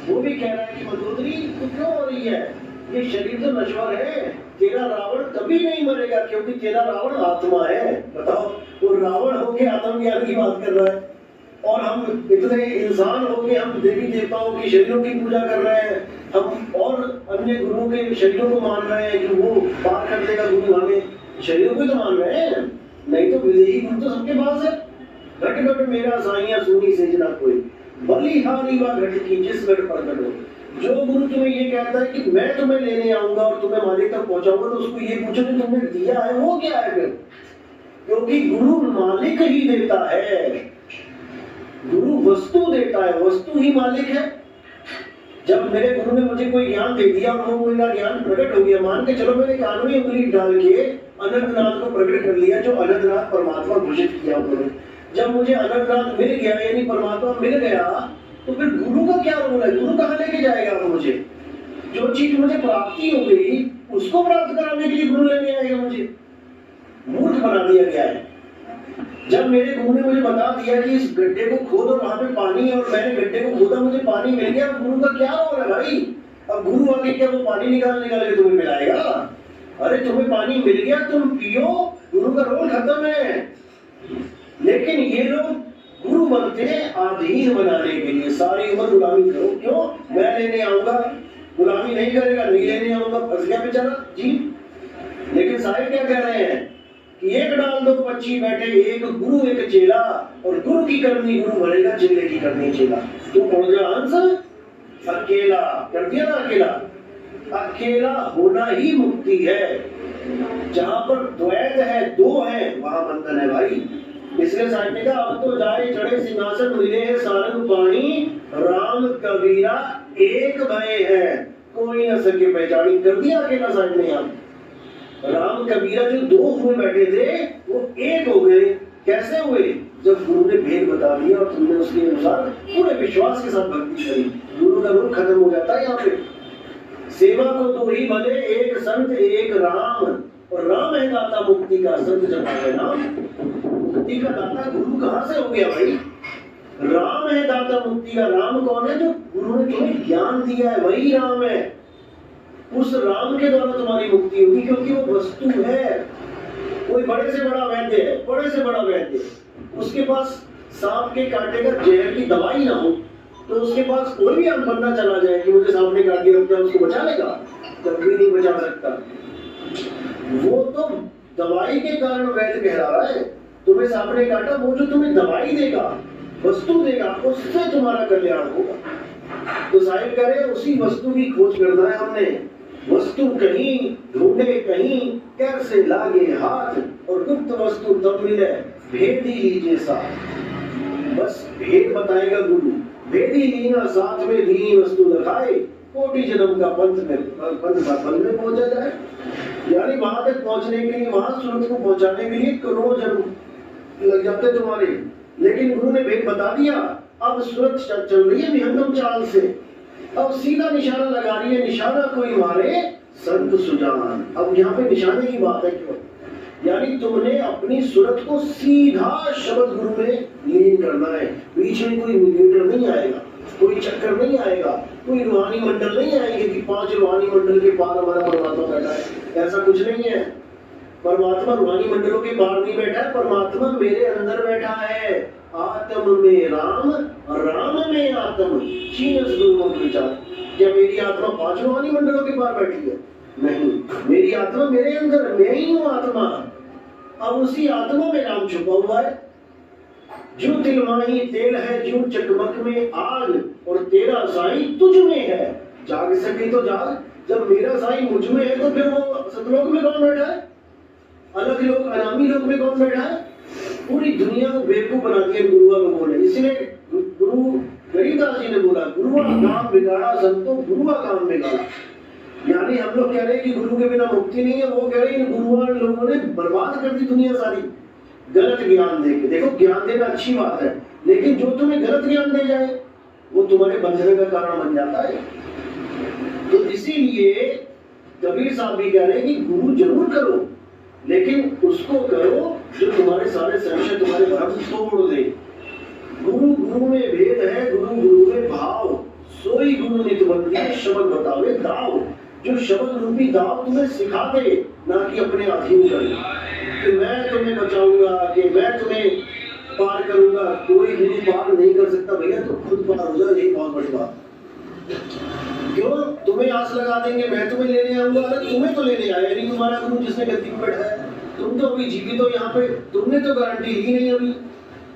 वो भी कह रहा है कि मंदोदरी तू क्यों हो रही है, ये शरीर तो नश्वर है, तेरा रावण कभी नहीं मरेगा क्योंकि तेरा रावण आत्मा है। बताओ, वो रावण होके आत्मज्ञान की बात कर रहा है और हम इतने इंसान होके हम देवी देवताओं के शरीरों की पूजा कर रहे हैं, हम और अन्य गुरुओं के शरीरों को मान रहे हैं कि वो पार कर देगा गुरु, हमें शरीरों को तो मान रहे हैं, नहीं तो विदेही गुरु तो सबके पास है। घट घट मेरा साइया सुनी सेजना कोई, बलिहारी व घट की जिस घट प्रकट हो। जो गुरु तुम्हें ये कहता है कि मैं तुम्हें लेने आऊंगा और तुम्हें मालिक तक पहुंचाऊंगा, तो उसको ये पूछो कि तुमने दिया है वो क्या है फिर, क्योंकि गुरु मालिक ही देता है, गुरु वस्तु देता है, वस्तु ही मालिक है। जब मेरे गुरु ने मुझे कोई ज्ञान दे दिया और वो मेरा ज्ञान प्रकट हो गया, मान के चलो मैंने कान में उंगली डाल के अनंतनाथ को प्रकट कर लिया, जो अनंतनाथ परमात्मा घोषित किया उन्होंने। जब मुझे अनंतनाथ मिल गया यानी परमात्मा मिल गया, तो फिर गुरु का क्या रोल है, गुरु कहाँ लेके जाएगा वो मुझे, जो चीज मुझे प्राप्ति हो गई उसको प्राप्त कराने के लिए गुरु लेने आएगा, मुझे मूर्ख बना दिया गया है। जब मेरे गुरु ने मुझे बता दिया कि इस गड्ढे को खोदो वहां पे पानी है, और मैंने गड्ढे को खोदा, मुझे पानी मिल गया, गुरु का क्या रोल है भाई। अब गुरु आके क्या वो पानी निकाल के तुम्हें पिलाएगा, अरे तुम्हें पानी मिल गया तुम पियो, गुरु का रोल खत्म है। लेकिन ये लोग गुरु बनते हैं अधीन बनाने के लिए, सारी उम्र गुलामी करो, क्यों, मैं लेने आऊंगा, गुलामी नहीं करेगा, नहीं लेने आऊंगा, फंस गया बेचारा जी। लेकिन साहिब क्या कह रहे हैं कि एक डाल दो पक्षी बैठे, एक गुरु एक चेला, और गुरु की करनी गुरु भरेगा, चेले की करनी चेला। तू उड़ जा हंस अकेला, कर दिया ना अकेला, अकेला होना ही मुक्ति है। जहां पर द्वैत है, दो है, वहां बंधन है भाई। इसलिए साहिब ने कहा अब तो जाए चढ़े सिंहासन, मिले सारंग पाणी, राम कबीरा एक भय है, कोई न सके पहचानी। कर दिया अकेला साहिब ने यहाँ। राम कबीरा जो दो हुए बैठे थे वो एक हो गए। कैसे हुए, जब गुरु ने भेद बता दिया और तुमने उसके अनुसार पूरे विश्वास के साथ भक्ति करी, गुरु का रूप खत्म हो जाता है यहाँ पे। सेवा को दो ही भले, एक संत एक राम, और राम है दाता मुक्ति का, संत जब है नाम, मुक्ति का दाता गुरु कहाँ से हो गया भाई, राम है दाता मुक्ति का। राम कौन है, जो गुरु ने तुम्हें ज्ञान दिया है, वही राम है। उस राम के द्वारा तुम्हारी मुक्ति होगी, क्योंकि वो वस्तु है। कोई बड़े से बड़ा वैद्य है, बड़े से बड़ा वैद्य, उसके पास सांप के काटे का जहर की दवाई ना हो, तो उसके पास कोई भी बंदा चला जाए कि मुझे सांप ने काट दिया, क्या उसको बचा लेगा, कभी नहीं बचा सकता। वो तो दवाई के कारण वैद्य कह रहा है, तुम्हें सांप ने काटा, वो जो तुम्हें दवाई देगा, वस्तु देगा, उससे तुम्हारा कल्याण होगा। तो साहिब कह रहे उसी वस्तु की खोज करना है हमने। वस्तु कहीं ढूंढे कहीं, कैसे लागे हाथ, और गुप्त वस्तु तब मिले, भेद ही लीजिए साथ। बस भेद बताएगा गुरु, भेद ही लीना साथ में, दी वस्तु दिखाए, कोटि जन्म का पंथ में पहुंचा जाए। यानी वहां तक पहुंचने के लिए, वहां सूरत को पहुंचाने के लिए करोड़ों जन्म लग जाते तुम्हारे, लेकिन गुरु ने भेद बता दिया। अब सूरत चल रही है विहंगम चाल से, अब सीधा निशाना लगा रही है, निशाना कोई मारे संत सुजान। अब यहाँ पे निशाने की बात है, क्यों, यानी तुमने अपनी सूरत को सीधा शब्द गुरु में लीन करना है। बीच में कोई मीडिएटर नहीं आएगा, कोई चक्कर नहीं आएगा, कोई रूहानी मंडल नहीं आएंगे कि 5 रूहानी मंडल के पार हमारा परमात्मा बैठा है, ऐसा कुछ नहीं है। परमात्मा रूहानी मंडलों के पार नहीं बैठा है, परमात्मा मेरे अंदर बैठा है। आत्म में राम, राम में आत्म, चीनस गुरुओं के विचार। क्या मेरी आत्मा 5 रूहानी मंडलों के पार बैठी है? नहीं, मेरी आत्मा मेरे अंदर, मैं ही हूँ आत्मा। अब उसी आत्मा में राम छुपा हुआ है। जो तिलमाही तेल है, जो चकमक में आग, और तेरा साई तुझ में है। जाग सके तो जाग, जब मेरा साई मुझ में है तो फिर वो सतलोक में कौन बैठा है, अलग लोग अनामी लोग में कौन बैठा है? पूरी दुनिया को बेवकूफ बना दिया गुरुआ लोगों ने। इसलिए गुरु गरीबदास जी ने बोला, गुरुआ काम बिगाड़ा संतो, गुरुआ काम बिगाड़ा। यानी हम लोग कह रहे हैं कि गुरु के बिना मुक्ति नहीं है, वो कह रहे हैं गुरुआ लोगों ने बर्बाद कर दी दुनिया सारी, गलत ज्ञान देके। देखो ज्ञान देना अच्छी बात है, लेकिन जो तुम्हें गलत ज्ञान दे जाए वो तुम्हारे बंधने का कारण बन जाता है। तो इसीलिए कबीर साहब भी कह रहे हैं कि गुरु जरूर करो, लेकिन उसको करो जो तुम्हारे सारे संशय, तुम्हारे भ्रम तोड़ दे। गुरु गुरु में भेद है, गुरु गुरु में भाव, सोई गुरु नित बंदी शब्द बतावे दाव, जो शब्द रूपी दाव तुम्हें सिखा दे, ना कि अपने अधीन करे कि मैं तुम्हें बचाऊंगा, कि मैं तुम्हें पार करूंगा। कोई गुरु पार नहीं कर सकता भैया, तो खुद पार हो जाए, यही बहुत बड़ी बात। क्यों तुम्हें आस लगा देंगे मैं तुम्हें लेने आऊंगा, अरे तुम्हें तो लेने आया नहीं तुम्हारा गुरु जिसने गद्दी पे बैठा है। तुम तो अभी जीवित हो यहाँ पे, तुमने तो गारंटी ली नहीं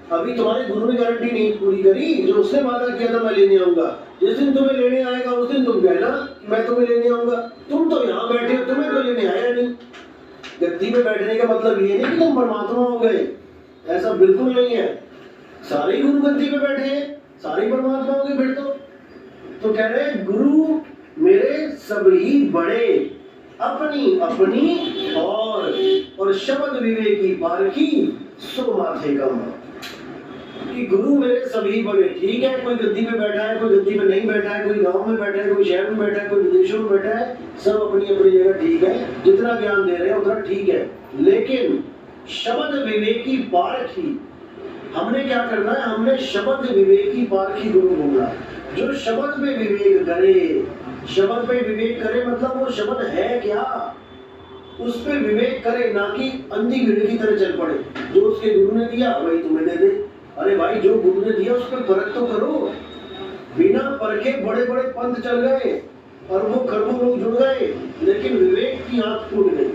अभी तुम्हारे गुरु ने गारंटी नहीं पूरी करी, जो उसने वादा किया था मैं लेने आऊंगा। जिस दिन तुम्हें लेने आएगा उस दिन तुम कहना मैं तुम्हें लेने आऊंगा। तुम तो यहाँ बैठे हो, तुम्हें तो लेने आया नहीं। गद्दी पे बैठने का मतलब ये नहीं कि तुम परमात्मा हो गए, ऐसा बिल्कुल नहीं है। सारे गुरु गद्दी पे बैठे हैं, सारे परमात्मा हो गए फिर तो कह रहे गुरु मेरे सभी बड़े, अपनी अपनी और शब्द विवेकी पारखी सो माथे कम। कि गुरु मेरे सभी बड़े, ठीक है कोई गद्दी पे बैठा है, कोई गद्दी पे नहीं बैठा है, कोई गांव में बैठा है, कोई शहर में बैठा है, कोई विदेशों में बैठा है, सब अपनी अपनी जगह ठीक है, जितना ज्ञान दे रहे हैं उतना ठीक है। लेकिन शब्द विवेकी पारखी हमने क्या करना है, हमने शब्द विवेकी पारखी गुरु ढूंढना। जो शब्द पे विवेक करे, शब्द पे विवेक करे मतलब वो शब्द है क्या, उस पे विवेक करे, ना कि अंधी भीड़ की तरह चल पड़े। जो उसके गुरु ने दिया वही तुम्हें दे दे। अरे भाई जो गुरु ने दिया उस पर परख तो करो। बिना परखे बड़े बड़े पंथ चल गए और वो खरबों लोग जुड़ गए, लेकिन विवेक की आंख फूट गई।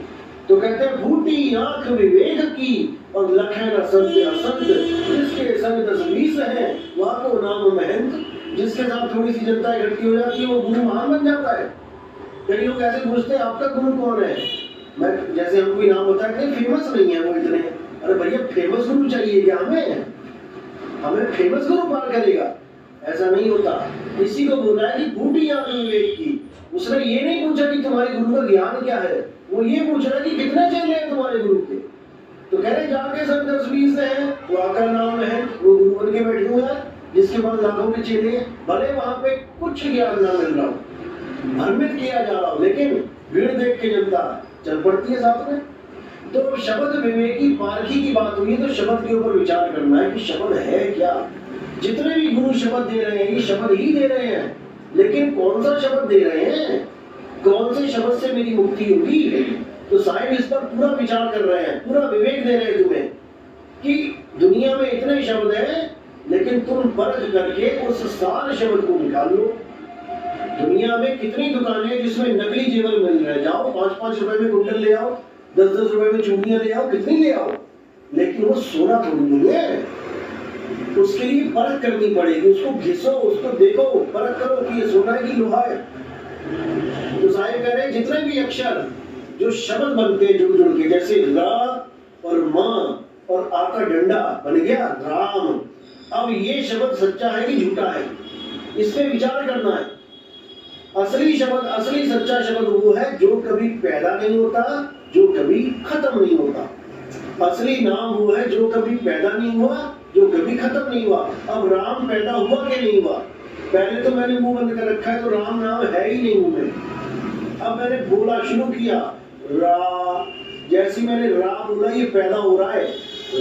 तो कहते हैं फूटी आंख विवेक की और लखे न संत असंत, जिसके संग 10-20 है वहां को नाम महंत। जिसके साथ थोड़ी सी जनता इकट्ठी हो जाती है वो गुरु महान बन जाता है। कई लोग ऐसे पूछते हैं आपका गुरु कौन है, मैं जैसे हम कोई नाम होता है कि फेमस नहीं है वो इतने। अरे भैया फेमस गुरु चाहिए क्या हमें फेमस गुरु पार करेगा, ऐसा नहीं होता। इसी को बोला है कि फूटी आंख विवेक की। उसने ये नहीं पूछा कि तुम्हारे गुरु का ज्ञान क्या है, वो ये पूछ रहा है कि कितने चेले हैं तुम्हारे गुरु के। तो कह रहे जाके सब 10-20 है, वो आका नाम है, वो गुरु बन के बैठे हुए हैं, जिसके बाद लाखों के चेले हैं। भले वहां पे कुछ ज्ञान ना मिल रहा हो, भ्रमित किया जा रहा हो, लेकिन भीड़ देख के जनता चल पड़ती है साथ में। तो शब्द विवेकी पारखी की बात हुई, तो शब्द के ऊपर विचार करना है कि शब्द है क्या। जितने भी गुरु शब्द दे रहे हैं ये शब्द ही दे रहे हैं, लेकिन कौन सा शब्द दे रहे हैं, कौन से शब्द से मेरी मुक्ति होगी। तो साहिब इस पर पूरा विचार कर रहे हैं, पूरा विवेक दे रहे हैं तुम्हें कि दुनिया में इतने शब्द हैं, लेकिन तुम परख करके उस सार शब्द को निकाल लो। दुनिया में कितनी दुकानें जिसमें नकली जेवर मिल रहे हैं, जाओ 5-5 रुपए में कुंडल ले आओ, 10-10 रुपए में चूड़ियां ले आओ, कितनी ले आओ, लेकिन वो सोना थोड़ी नहीं है। उसके लिए परख करनी पड़ेगी, उसको घिसो, उसको देखो, परख करो कि ये सोना है कि लोहा है। तो साहिब कह रहे जितने भी अक्षर जो शब्द बनते हैं जुड़ जुड़ के, जैसे रा और माँ और आ का डंडा बन गया राम। अब ये शब्द सच्चा है कि झूठा है, इस पे विचार करना है। असली शब्द, असली सच्चा शब्द वो है जो कभी पैदा नहीं होता, जो कभी खत्म नहीं होता। असली नाम वो है जो कभी पैदा नहीं हुआ, जो कभी खत्म नहीं हुआ। अब राम पैदा हुआ कि नहीं हुआ, पहले तो मैंने मुंह बंद कर रखा है, तो राम नाम है ही नहीं मुंह में। अब मैंने बोला शुरू किया रा, जैसे मैंने रा बोला ये पैदा हो रहा है,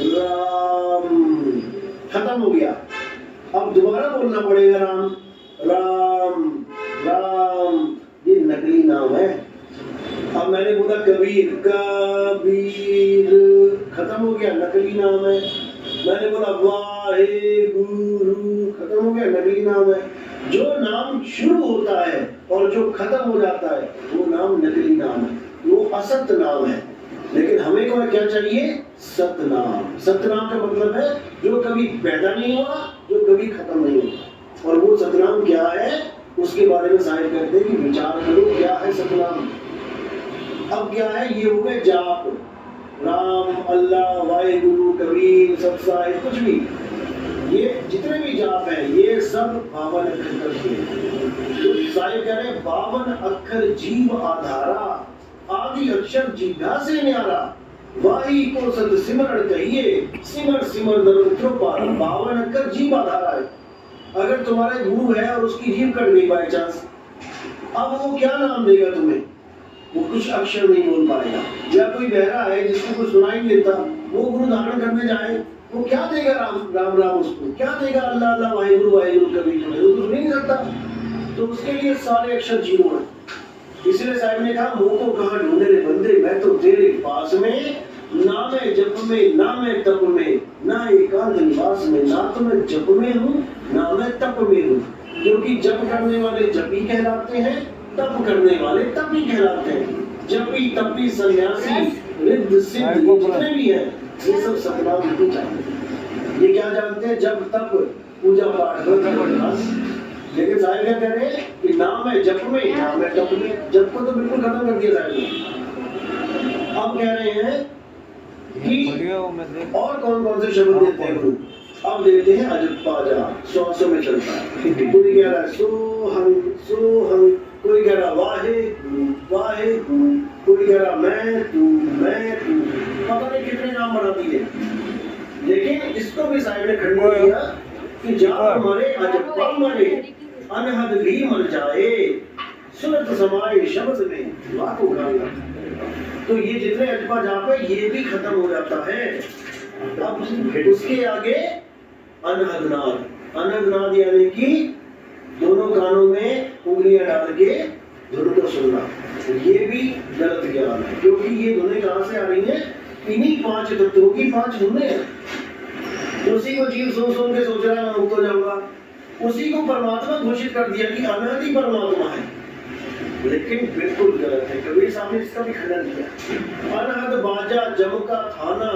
राम खत्म हो गया। अब दोबारा बोलना पड़ेगा राम राम राम, ये नकली नाम है। अब मैंने बोला कबीर, कबीर खत्म हो गया, नकली नाम है। मैंने बोला वाहे गुरु, खत्म हो गया, नकली नाम है। जो नाम शुरू होता है और जो खत्म हो जाता है वो नाम नकली नाम है, वो असत नाम है। लेकिन हमें को क्या चाहिए, सतनाम। सतनाम का मतलब है जो कभी पैदा नहीं हुआ, जो कभी खत्म नहीं हुआ। और वो सतनाम क्या है उसके बारे में साहिब कहते हैं कि विचार करो क्या है सतनाम। अब क्या है, ये हो गए जाप, राम, अल्लाह, वाहेगुरु, कबीर, सत्साई, कुछ भी, ये जितने भी जाप है ये सब 52 अक्षर करते हैं। तो साहिब कह रहे 52 अक्षर जीव आधारा, आदि अक्षर जीभा से न्यारा, वाही को सद सिमरण कहिए, सिमर सिमर दर पार। 52 अक्षर जीव आधारा है। अगर तुम्हारे गुरु है और उसकी जीभ कट गई बाय चांस, अब वो क्या नाम देगा तुम्हें, वो कुछ अक्षर नहीं बोल पाएगा। या कोई बहरा है जिसको कुछ सुनाई नहीं देता, वो गुरु धारण करने जाए, वो क्या देगा राम राम राम, उसको क्या देगा अल्लाह अल्लाह वाहेगुरु वाहेगुरु कबीर, वो तो सुन नहीं सकता। तो उसके लिए सारे अक्षर जीरो हैं। इसलिए साहब ने कहा मुंह को कहाँ ढूंढे रे बंदे, मैं तो तेरे पास में, ना मैं जप में ना मैं तप में, ना एकांत निवास में, ना तो मैं जप में हूँ ना मैं तप में हूँ। क्योंकि जप करने वाले जपी कहलाते हैं, तप करने वाले तपी कहलाते हैं। जपी तपी सन्यासी रिद्ध सिद्ध जितने भी हैं ये सब सतनाम नहीं जानते। ये क्या जानते हैं? जब तप पूजा पाठ लेकिन साहिब क्या कह रहे हैं कि ना मैं जप में ना मैं तप में। जप को तो बिल्कुल खत्म कर दिया साहिब ने। अब कह रहे हैं कि और कौन कौन से शब्द देते हैं गुरु? अब देते हैं अजप्पा जा, श्वासों में चलता है। कोई कह रहा है सोहम, कोई कह रहा वाहे वाहे, कोई कह रहा मैं तू, पता नहीं कितने नाम बना दिए। लेकिन इसको भी साहिब ने खंडन किया कि जब मरे अजप्पा मरे, अनहद भी मर जाए, सुनत समाए शब्द में लाखों गाना। तो ये जितने अजपा जापे ये भी खत्म हो जाता है। अब उसके आगे अनहदनाद यानी कि दोनों कानों में उंगलियां डाल के धुन को सुनना, ये भी गलत ज्ञान है। क्योंकि ये धुनें कहाँ से आ रही हैं? इन्हीं 5 तत्वों की 5 धुनें हैं। उसी को जीव सुन के सोच रहा है मैं मुक्त हो जाऊंगा, उसी को परमात्मा घोषित कर दिया कि अनहद ही परमात्मा है। लेकिन बिल्कुल गलत है। कबीर साहब ने इसका भी खंडन किया। अनहद बाजा जमका थाना,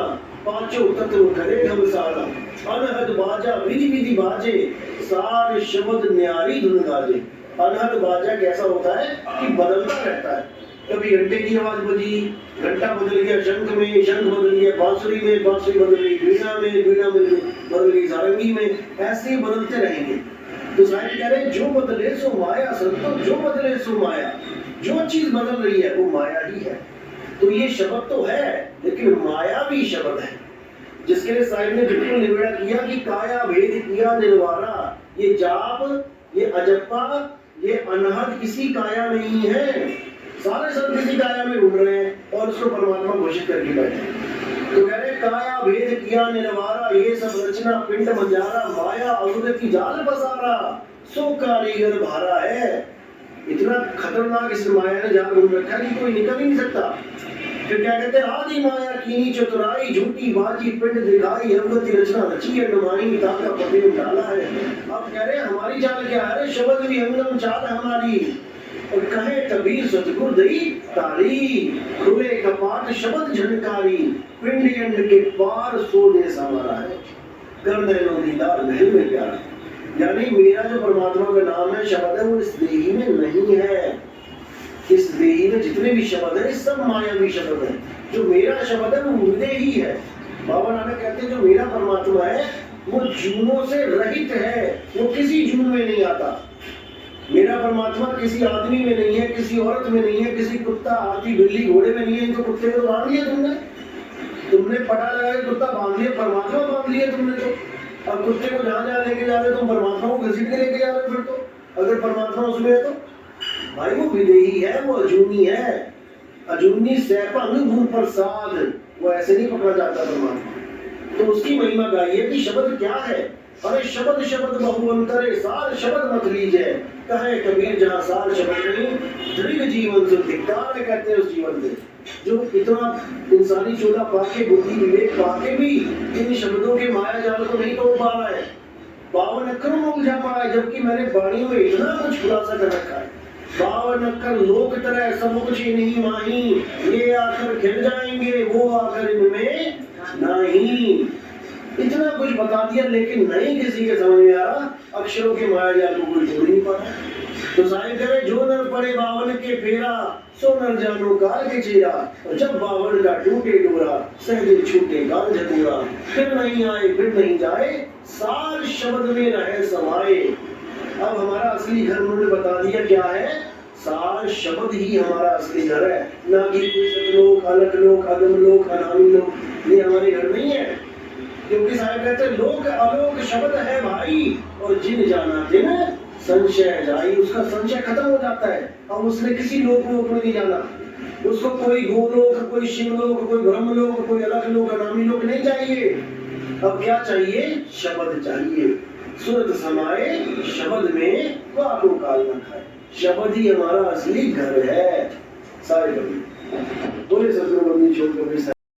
पांचों तत्व करे हम सारा। अनहद बाजा विधि विधि बाजे, सार शब्द न्यारी धुन गाजे। अनहद बाजा कैसा होता है कि बदलता रहता है। कभी घंटे की आवाज बजी, घंटा बदल गया शंख में, शंख बदल गया बांसुरी में, बांसुरी बदल गई वीणा में, वीणा में बदल गई सारंगी में, ऐसे ही बदलते रहेंगे। तो साहिब कह रहे जो बदले सो माया, संतो जो बदले सो माया। जो चीज बदल रही है वो माया ही है। तो ये शब्द तो है लेकिन माया भी शब्द है, जिसके लिए साहिब ने बिल्कुल निवेड़ा किया कि काया भेद किया निर्वारा। ये जाप, ये अजप्पा, ये अनहद किसी काया नहीं है। सारे सब किसी काया में ढूंढ रहे हैं और उसको परमात्मा घोषित करके बैठे। तो कह रहे काया भेद किया निर्वारा, ये सब रचना पिंड मजारा। माया अवगति जाल बसारा, सो कारीगर भारा है। इतना खतरनाक इस माया ने जाल ढूंढ रखा है कि कोई निकल ही नहीं सकता। फिर क्या कहते हैं? आदि माया कीनी चतुराई, झूठी बाजी पिंड दिखाई, अवगति रचना रची अनुमानी, ताका पति डाला है। अब कह रहे हमारी चाल क्या है? शब्द भी अंगम चाल हमारी। और कहे कबीर सतगुर दई तारी, खुले कपाट शब्द झनकारी, पिंड अंड के पार सोने सवारा है। कर नैनो दीदार महल में प्यारा। यानी मेरा जो परमात्मा का नाम है, शब्द है, वो इस देही में नहीं है। इस देही में जितने भी शब्द है सब मायावी शब्द है। जो मेरा शब्द है वो मुझे ही है। बाबा नानक कहते हैं जो मेरा परमात्मा है वो जूनों से रहित है, वो किसी जून में नहीं आता। मेरा परमात्मा किसी आदमी में नहीं है, किसी औरत में नहीं है, किसी कुत्ता हाथी बिल्ली घोड़े में नहीं है। इनको कुत्ते को बांध लिया तुमने पटा लगा के कुत्ता बांध लिया, परमात्मा बांध लिया तुमने। तो अब कुत्ते को जहाँ जहाँ लेके जा रहे हो तुम परमात्मा को घसीट के लेके जा रहे हो। फिर तो अगर परमात्मा उसमें है तो भाई वो विदेही है, वो अजूनी है। अजूनी सैपंग भू प्रसाद, वो ऐसे नहीं पकड़ा जाता परमात्मा। तो उसकी महिमा गाइए कि शब्द क्या है। अरे शब्द शब्द बहुअंतरे, सार शब्द मत लीजिए। कहे कबीर जहाँ सार शब्द नहीं, दृढ़ जीवन से धिक्कार कहते हैं उस जीवन से जो इतना इंसानी चोला पाके, बुद्धि विवेक पाके भी इन शब्दों के माया जाल को नहीं तोड़ पा रहा है। 52 अक्षरों में उलझा पड़ा है, जबकि मैंने वाणी में इतना कुछ खुलासा कर रखा है। 52 अक्षर लोक तरह सब कुछ नहीं माही, ये आकर खिल जाएंगे वो आकर इनमें नहीं। इतना कुछ बता दिया लेकिन नहीं किसी के समझ में आ रहा। अक्षरों के माया जाल को कोई तोड़ नहीं पा रहा। तो साहिब करे जो नर पड़े 52 के फेरा, सो नर जानो काल के चेरा। और जब 52 का टूटे डोरा, सहज छूटे काल झकोरा। फिर नहीं आए फिर नहीं जाए, सार शब्द में रहे समाये। अब हमारा असली घर उन्होंने बता दिया क्या है। सार शब्द ही हमारा असली घर है, ना कि कोई सतलोक, अलग लोक, अगम लोक, अनामी लोक। ये हमारे घर नहीं है। क्योंकि साहिब कहते हैं लोक अलोक शब्द है भाई, और जिन जाना दिन संशय जाई। उसका संशय खत्म हो जाता है। अब उसने किसी लोक में नहीं जाना। उसको कोई गोलोक, कोई शिवलोक, कोई ब्रह्मलोक, कोई अलग लोक, अनामी लोक नहीं चाहिए। अब क्या चाहिए? शब्द चाहिए। सुरत समाए शब्द में वाको काल न खाए। शब्द ही हमारा असली घर है। सारे कभी बोले सतगुरु बंदी छोड़ कभी